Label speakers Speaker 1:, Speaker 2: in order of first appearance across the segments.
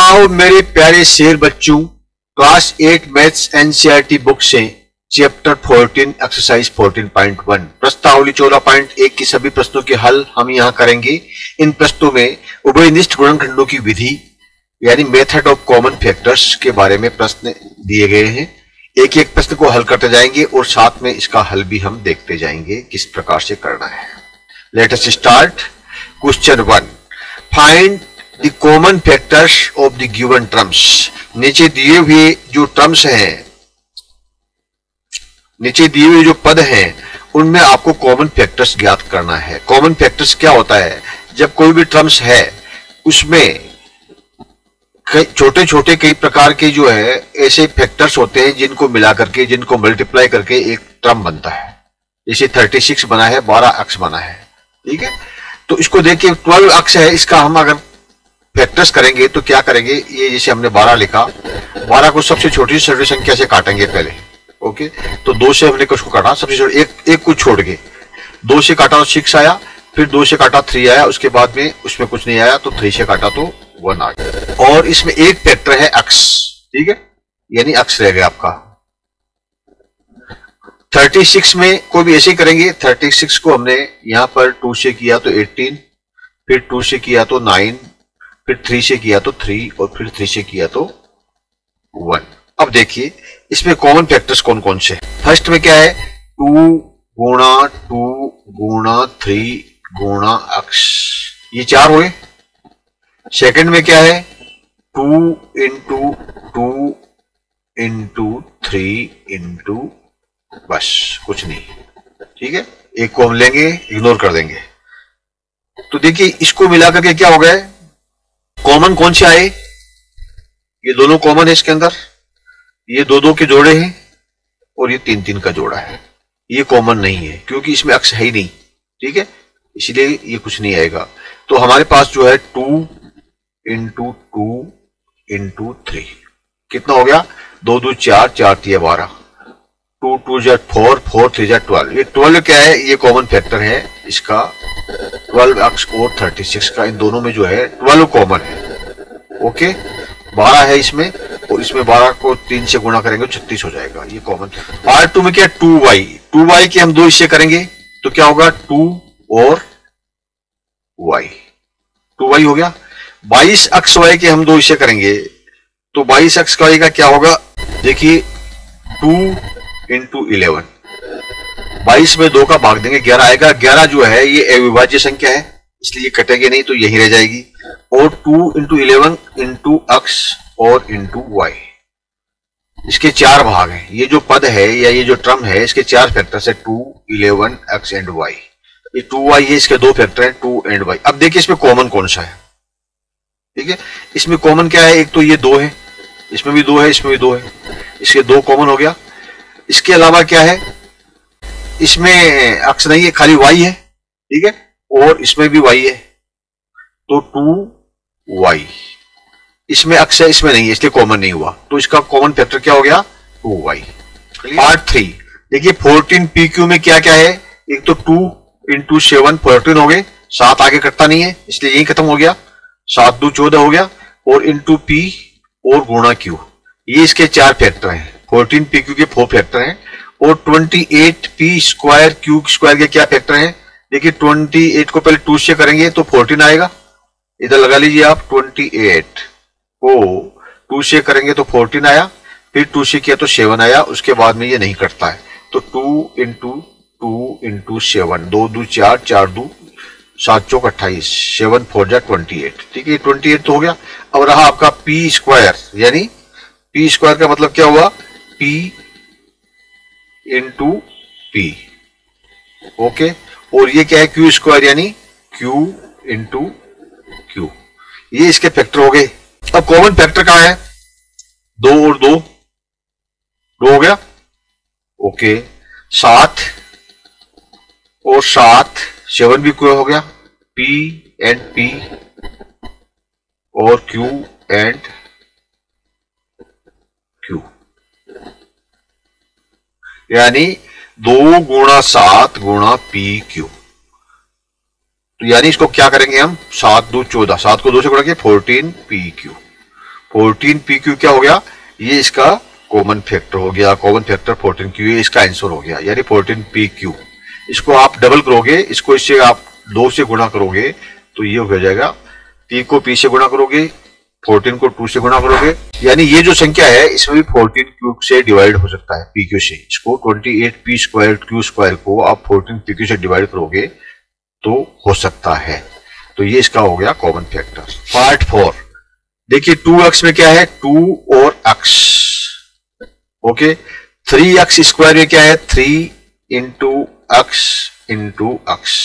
Speaker 1: आओ मेरे प्यारे शेर बच्चों, क्लास 8 मैथ्स एनसीईआरटी बुक से चैप्टर 14 एक्सरसाइज 14.1 प्रश्नावली 14.1 की सभी प्रश्नों के हल हम यहां करेंगे। इन प्रश्नों में उभयनिष्ठ गुणनखंडों की विधि यानी मेथड ऑफ कॉमन फैक्टर्स के बारे में प्रश्न दिए गए हैं। एक एक प्रश्न को हल करते जाएंगे और साथ में इसका हल भी हम देखते जाएंगे किस प्रकार से करना है। Let us start. Question 1, find the common factors of the given terms. नीचे दिए हुए जो टर्म्स हैं, नीचे दिए हुए जो पद हैं, उनमें आपको कॉमन फैक्टर्स ज्ञात करना है। कॉमन फैक्टर्स क्या होता है? जब कोई भी टर्म्स है उसमें छोटे छोटे कई प्रकार के जो है ऐसे फैक्टर्स होते हैं जिनको मिला करके, जिनको मल्टीप्लाई करके एक टर्म बनता है। जैसे 36 बना है, 12x बना है, ठीक है। तो इसको देखिए 12x है, इसका हम अगर फैक्टर्स करेंगे तो क्या करेंगे, ये जैसे हमने 12 लिखा, 12 को सबसे छोटी सभी संख्या से काटेंगे पहले। ओके, तो 2 से हमने उसको काटा, सबसे छोटे एक को छोड़ के 2 से काटा तो 6 आया, फिर 2 से काटा 3 आया, उसके बाद में उसमें कुछ नहीं आया तो 3 से काटा तो 1 आ गया। और इसमें एक फैक्टर है x, ठीक है, यानी x रह गया आपका। 36 में कोई भी ऐसे ही करेंगे। 36 को हमने यहां पर 2 से किया तो 18, फिर 2 से किया तो 9, फिर 3 से किया तो 3 और फिर 3 से किया तो 1। अब देखिए इसमें कॉमन फैक्टर्स कौन कौन से। फर्स्ट में क्या है, 2 गुणा 2 गुणा 3 गुणा x, ये 4 हुए। सेकंड में क्या है, 2 इंटू 2 इंटू 3 इंटू, बस कुछ नहीं, ठीक है। एक को हम लेंगे, इग्नोर कर देंगे। तो देखिए इसको मिलाकर के क्या हो गया, कॉमन कौन से आए, ये दोनों कॉमन है इसके अंदर, ये 2-2 के जोड़े हैं और ये 3-3 का जोड़ा है। ये कॉमन नहीं है क्योंकि इसमें x है ही नहीं, ठीक है, इसलिए ये कुछ नहीं आएगा। तो हमारे पास जो है 2 इंटू 2 इंटू 3 कितना हो गया, 2 2 4, 4 3 12, 2 2 जा 4, 4 3 जा 12। ये 12 क्या है, ये कॉमन फैक्टर है इसका, 12x और 36 का, इन दोनों में जो है 12 कॉमन है। ओके, 12 है इसमें और इसमें 12 को 3 से गुणा करेंगे 36 हो जाएगा, ये कॉमन। R2 में क्या, 2y के हम 2 हिस्से करेंगे तो क्या होगा, 2 और y, 2y हो गया। 22xy के हम 2 हिस्से करेंगे तो 22xy का क्या होगा, देखिए 2 इंटू 11, 22 में 2 का भाग देंगे 11 आएगा। 11 जो है ये अविभाज्य संख्या है इसलिए कटेगी नहीं तो यही रह जाएगी। और 2 इंटू 11 इंटू x और इंटू y, इसके 4 भाग हैं। ये जो पद है या ये जो टर्म है इसके 4 फैक्टर है, 2 11 x एंड y। ये 2y है, इसके 2 फैक्टर हैं, 2 एंड y। अब देखिए इसमें कॉमन कौन सा है, ठीक है। इसमें कॉमन क्या है, एक तो ये 2 है, इसमें भी 2 है, इसमें भी 2 है, इसके 2 कॉमन हो गया। इसके अलावा क्या है, इसमें x नहीं है, खाली y है, ठीक है, और इसमें भी y है तो 2y। इसमें x है, इसमें नहीं है, इसलिए कॉमन नहीं हुआ, तो इसका कॉमन फैक्टर क्या हो गया, 2y। पार्ट 3 देखिए 14pq में क्या क्या है, एक तो 2 इंटू 7 14 हो गए, 7 आगे कटता नहीं है इसलिए यही खत्म हो गया, 7 2 14 हो गया, और इंटू p और गुणा q, ये इसके 4 फैक्टर हैं। 14pq के 4 फैक्टर हैं और 28p स्क्वायर q स्क्वायर के क्या फैक्टर हैं। देखिए 28 को पहले 2 से करेंगे तो 14 आएगा, इधर लगा लीजिए आप, 28 को 2 से करेंगे तो 14 आया, फिर 2 से किया तो 7 आया, उसके बाद में ये नहीं कटता है तो 2 इंटू 2 इंटू 7, 2 2 4, 4 2 7 चौक 28, 7 4 जा 28, ठीक है, 28 तो हो गया। अब रहा आपका p स्क्वायर, यानी p स्क्वायर का मतलब क्या हुआ, p इंटू p, ओके। और ये क्या है, q स्क्वायर यानी q इंटू q, ये इसके फैक्टर हो गए। अब कॉमन फैक्टर कहां है, 2 और 2 हो गया, ओके। 7 और 7, 7 भी हो गया, p एंड p और q एंड q, यानी 2 गुणा 7 गुणा p q। तो यानी इसको क्या करेंगे हम, 7 2 14, 7 को 2 से गुणा किया 14 PQ। 14pq क्या हो गया, ये इसका कॉमन फैक्टर हो गया, कॉमन फैक्टर 14q, ये इसका आंसर हो गया, यानी 14pq। इसको आप डबल करोगे, इसको इससे आप 2 से गुणा करोगे तो ये हो जाएगा, p को p से गुणा करोगे, 14 को 2 से गुणा करोगे, यानी ये जो संख्या है इसमें भी 14q से डिवाइड हो सकता है, pq से। इसको 28p स्क्वायर q स्क्वायर को आप 14pq से डिवाइड करोगे तो हो सकता है। तो ये इसका हो गया कॉमन फैक्टर। पार्ट 4 देखिए, 2x में क्या है, 2 और x, ओके। 3x स्क्वायर में क्या है, 3 इंटू x इंटू x,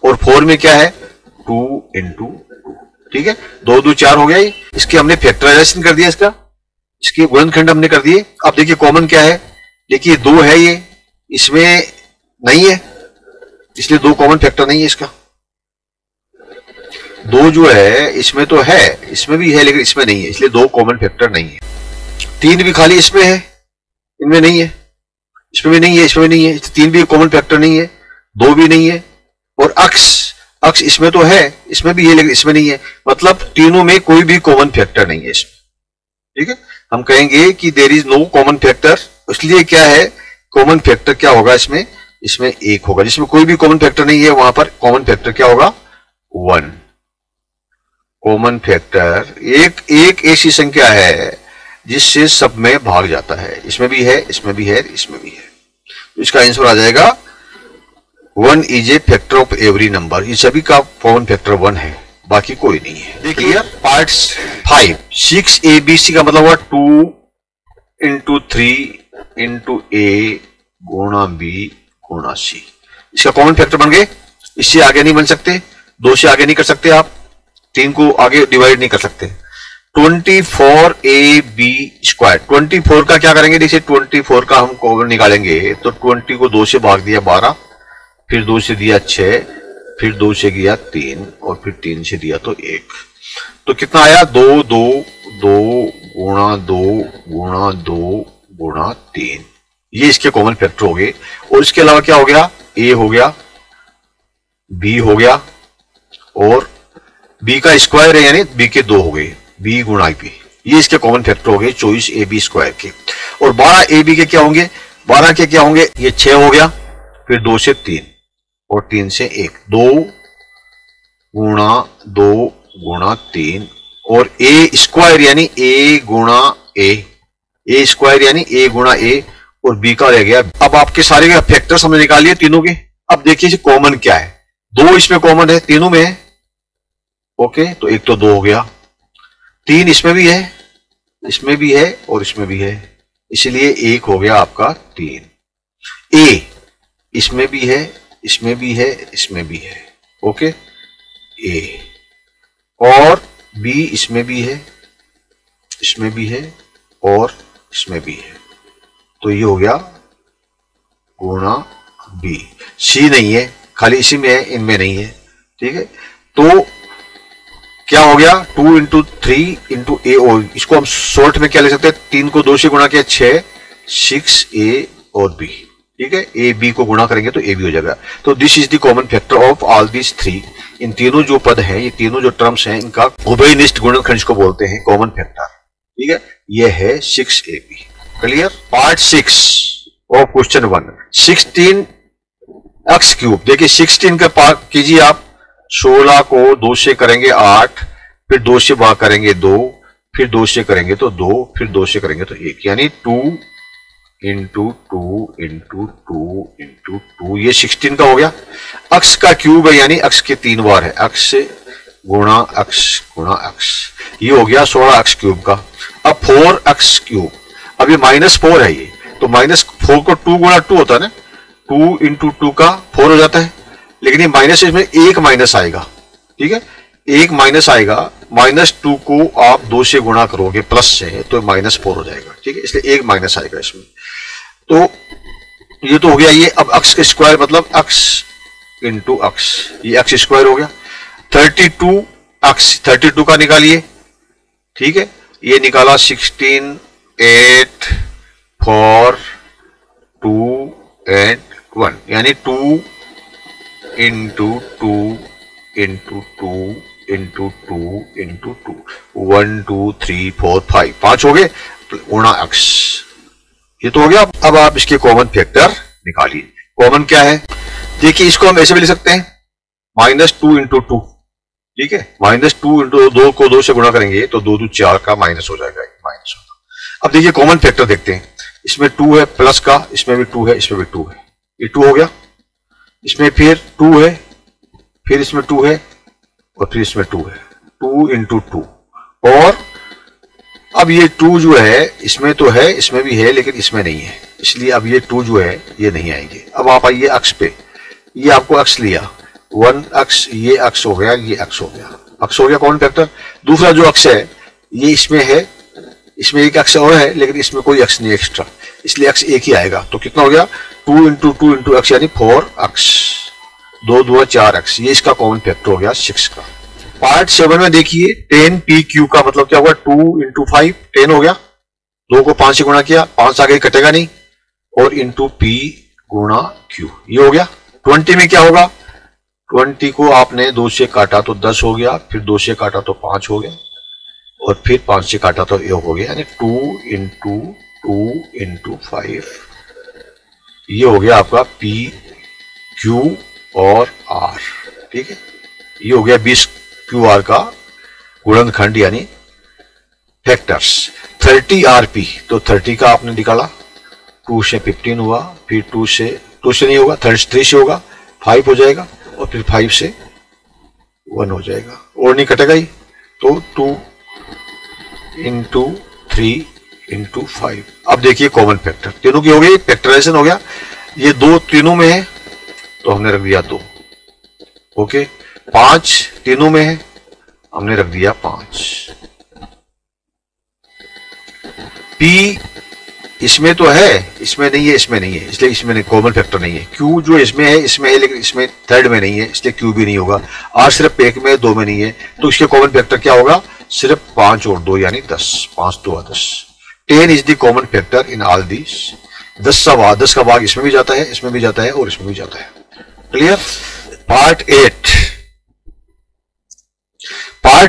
Speaker 1: और 4 में क्या है, 2 इंटू 2, ठीक है। 2 2 4 हो गया ये। इसके हमने फैक्टराइजेशन कर दिया, इसके गुणनखंड हमने कर दिए। अब देखिए कॉमन क्या है, देखिए 2 है, ये इसमें नहीं है, इसलिए 2 कॉमन फैक्टर नहीं है इसका। 2 जो है इसमें तो है, इसमें भी है लेकिन इसमें नहीं है, इसलिए 2 कॉमन फैक्टर नहीं है। 3 भी खाली इसमें है, इनमें नहीं है, इसमें भी नहीं है, इसमें भी नहीं है, 3 भी कॉमन फैक्टर नहीं है, 2 भी नहीं है। और अक्स इसमें तो है, इसमें भी है लेकिन इसमें नहीं है, मतलब तीनों में कोई भी कॉमन फैक्टर नहीं है इसमें, ठीक है। हम कहेंगे कि there is no common factor, इसलिए क्या है, कॉमन फैक्टर क्या होगा इसमें, इसमें 1 होगा। जिसमें कोई भी कॉमन फैक्टर नहीं है वहां पर कॉमन फैक्टर क्या होगा, 1। कॉमन फैक्टर एक ऐसी संख्या है जिससे सब में भाग जाता है, इसमें भी है, इसमें भी है, इसमें भी है। तो इसका आंसर आ जाएगा 1 is a factor of every number. ये सभी का कॉमन फैक्टर 1 है, बाकी कोई नहीं है। देखिए पार्ट 5, 6abc का मतलब हुआ 2 इंटू 3 इंटू a गुणा b गुणा c। इसका कॉमन फैक्टर बन गए, इससे आगे नहीं बन सकते, 2 से आगे नहीं कर सकते आप, 3 को आगे डिवाइड नहीं कर सकते। 24ab स्क्वायर, 24 का क्या करेंगे, देखिए 24 का हम कॉमन निकालेंगे तो 20 को 2 से भाग दिया 12, फिर 2 से दिया 6, फिर 2 से दिया 3, और फिर 3 से दिया तो 1। तो कितना आया, 2 2 2 गुणा 2 गुणा 2 गुणा 3। ये इसके कॉमन फैक्टर हो गए। और इसके अलावा क्या हो गया, a हो गया, b हो गया, और b का स्क्वायर है यानी b के 2 हो गए, b गुणा b। ये इसके कॉमन फैक्टर हो गए 24ab स्क्वायर के। और 12ab के क्या होंगे, 12 के क्या होंगे, ये 6 हो गया, फिर 2 से 3 और 3 से 1, 2 गुणा 2 गुणा 3, और a स्क्वायर यानी a गुणा a स्क्वायर यानी a गुणा a, और b का रह गया। अब आपके सारे फैक्टर्स हमने निकाल लिए तीनों के। अब देखिए कॉमन क्या है, 2 इसमें कॉमन है, तीनों में है, ओके। तो एक तो 2 हो गया, 3 इसमें भी है, इसमें भी है, और इसमें भी है, इसलिए 1 हो गया आपका 3। a इसमें भी है, इसमें भी है, इसमें भी है, ओके a, और b इसमें भी है, इसमें भी है, और इसमें भी है। तो ये हो गया गुणा b। c नहीं है, खाली इसी में है, इनमें नहीं है, ठीक है। तो क्या हो गया, 2 इंटू 3 इंटू a, और इसको हम शॉर्ट में क्या ले सकते हैं, 3 को 2 से गुणा किया 6, 6a और b, ठीक है। a b को गुणा करेंगे तो a भी हो जाएगा। तो this is the common factor of all this 3। इन तीनों जो पद हैं, ये तीनों जो टर्म्स हैं, इनका उभयनिष्ठ गुणनखंड को बोलते हैं कॉमन फैक्टर, ठीक है। ये है 6ab। Clear. Part 6 of question 1, 16x cube. देखिए 16 का पार्ट कीजिए आप, 16 को 2 से करेंगे 8, फिर 2 से भाग करेंगे 2, फिर 2 से करेंगे तो 2, फिर 2 से करेंगे तो 1, यानी 2 इंटू 2 इंटू 2 इंटू 2, ये 16 का हो गया। अक्स का क्यूब है यानी अक्स के 3 बार है, अक्स से गुणा अक्स, ये हो गया 16x क्यूब का। अब 4x क्यूब, अब ये -4 है, ये तो -4 को 2 गुणा 2 होता है ना, 2 इंटू 2 का 4 हो जाता है, लेकिन ये माइनस, इसमें एक माइनस आएगा, ठीक है, एक माइनस आएगा। -2 को आप 2 से गुणा करोगे प्लस से तो -4 हो जाएगा, ठीक है, इसलिए एक माइनस आएगा इसमें। तो ये तो हो गया ये। अब अक्स का स्क्वायर मतलब अक्स इंटू अक्स, ये अक्स स्क्वायर हो गया। 32x, 32 का निकालिए, ठीक है, ये निकाला 16, 8, 4, 2 एंड 1, यानी 2 into 2 into 2 into two into two, 1 2 3 4 5, 5 हो गए गुणा x, ये तो हो गया। अब आप इसके कॉमन फैक्टर निकालिए। कॉमन क्या है, देखिए इसको हम ऐसे भी लिख सकते हैं -2 इंटू टू, ठीक है, -2 इंटू 2 को 2 से गुणा करेंगे तो 2 2 4 का माइनस हो जाएगा, माइनस होगा। अब देखिए कॉमन फैक्टर देखते हैं, इसमें 2 है प्लस का, इसमें भी 2 है, इसमें भी 2 है, ये 2 हो गया, इसमें फिर 2 है, फिर इसमें 2 है और फिर इसमें 2 है, 2 इंटू टू। और अब ये 2 जो है इसमें तो है, इसमें भी है, लेकिन इसमें नहीं है, इसलिए अब ये 2 जो है ये नहीं आएंगे। अब आप आइए अक्ष पे, ये आपको अक्ष लिया 1 अक्ष, ये अक्ष हो गया, ये अक्ष हो गया, अक्ष हो गया कॉमन फैक्टर। दूसरा जो अक्ष है ये इसमें है, इसमें एक अक्ष और है, लेकिन इसमें कोई अक्ष नहीं एक्स्ट्रा, इसलिए अक्ष एक ही आएगा। तो कितना हो गया 2 इंटू टू इंटू अक्ष यानी 4 अक्ष, 2 2 4 अक्ष, ये इसका कॉमन फैक्टर हो गया 6 का। पार्ट 7 में देखिए 10 पी क्यू का मतलब क्या होगा, 2 इंटू 5 10 हो गया, 2 को 5 से गुणा किया, 5 आगे कटेगा नहीं, और इंटू पी गुणा क्यू, ये हो गया। 20 में क्या होगा, 20 को आपने 2 से काटा तो 10 हो गया, फिर 2 से काटा तो 5 हो गया, और फिर 5 से काटा तो 1 हो गया, यानी 2 इंटू 5, ये हो गया आपका पी क्यू और आर, ठीक है, ये हो गया 20 क्यू आर का गुणनखंड यानी फैक्टर्स। 30 आरपी, तो 30 का आपने निकाला, 2 से 15 हुआ, फिर 2 से नहीं होगा, 3 से होगा, 5 हो जाएगा, और फिर 5 से 1 हो जाएगा, और नहीं कटेगा ही, तो 2 इंटू 3 इंटू 5। अब देखिए कॉमन फैक्टर तीनों की हो गई, फैक्टराइजेशन हो गया, ये 2 तीनों में है तो हमने रख दिया 2, ओके, 5 तीनों में है हमने रख दिया 5, P इसमें तो है, इसमें नहीं है, इसमें नहीं है, इसलिए इसमें कॉमन फैक्टर नहीं है। Q जो इसमें है, लेकिन इसमें थर्ड में नहीं है, इसलिए Q भी नहीं होगा। R सिर्फ 1 में 2 में नहीं है, तो इसके कॉमन फैक्टर क्या होगा, सिर्फ 5 और 2 यानी 10, 5 2 10। 10 is the common factor in all this. 10 का भाग इसमें भी जाता है, इसमें भी जाता है, और इसमें भी जाता है। क्लियर। पार्ट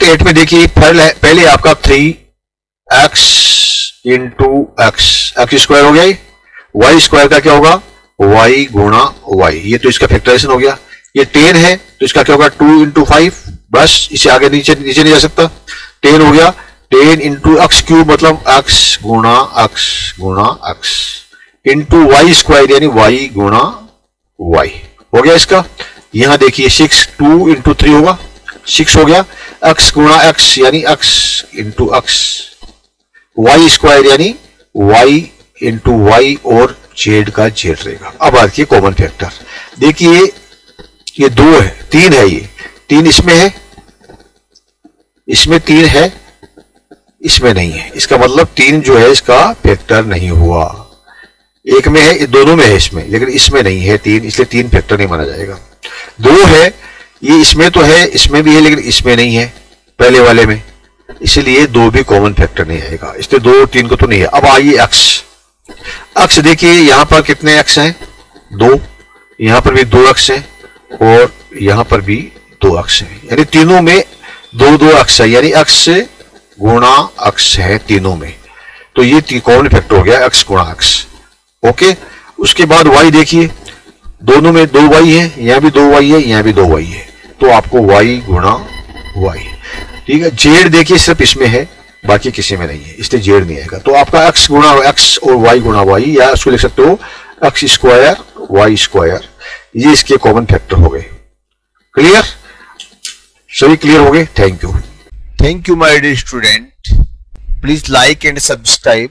Speaker 1: 8 में देखिए पहले आपका 3x इंटू एक्स स्क्वायर हो गया, वाई स्क्वायर का क्या होगा, y गुणा वाई, ये तो इसका फैक्टराइजेशन हो गया। ये 10 है तो इसका क्या होगा 2 इंटू 5, बस इसे आगे नीचे नहीं जा सकता, 10 हो गया। 10 इंटू एक्स क्यूब मतलब x गुणा x इंटू वाई स्क्वायर यानी y गुणा y हो गया इसका। यहां देखिए 6 2 इंटू 3 होगा, 6 हो गया, x गुणा x यानी x into x, y square यानी y इंटू y और z का z रहेगा। अब आखिर कॉमन फैक्टर देखिए, ये 2 है, 3 है, ये 3 इसमें है, इसमें 3 है, इसमें नहीं है, इसका मतलब 3 जो है इसका फैक्टर नहीं हुआ। एक में है, दोनों में है इसमें, लेकिन इसमें नहीं है 3, इसलिए 3 फैक्टर नहीं माना जाएगा। 2 है, ये इसमें तो है, इसमें भी है, लेकिन इसमें नहीं है पहले वाले में, इसलिए 2 भी कॉमन फैक्टर नहीं आएगा, इसलिए 2 और 3 को तो नहीं है। अब आइए अक्ष देखिए, यहां पर कितने अक्ष हैं, 2, यहां पर भी 2 अक्ष हैं, और यहां पर भी 2 अक्ष हैं, यानी तीनों में 2 अक्ष है, यानी अक्ष गुणा अक्ष है तीनों में, तो ये कॉमन फैक्टर हो गया x गुणा x। ओके, उसके बाद y देखिए, दोनों में 2 y है, यहां भी 2 y है, यहां भी 2 y है, तो आपको y गुणा y, ठीक है। z देखिए सिर्फ इसमें है, बाकी किसी में नहीं है, इसलिए z नहीं आएगा, तो आपका x गुणा x और y गुणा y, या उसको लिख सकते हो x स्क्वायर y स्क्वायर, ये इसके कॉमन फैक्टर हो गए। क्लियर, सभी क्लियर हो गए। Thank you
Speaker 2: my dear student. Please like and subscribe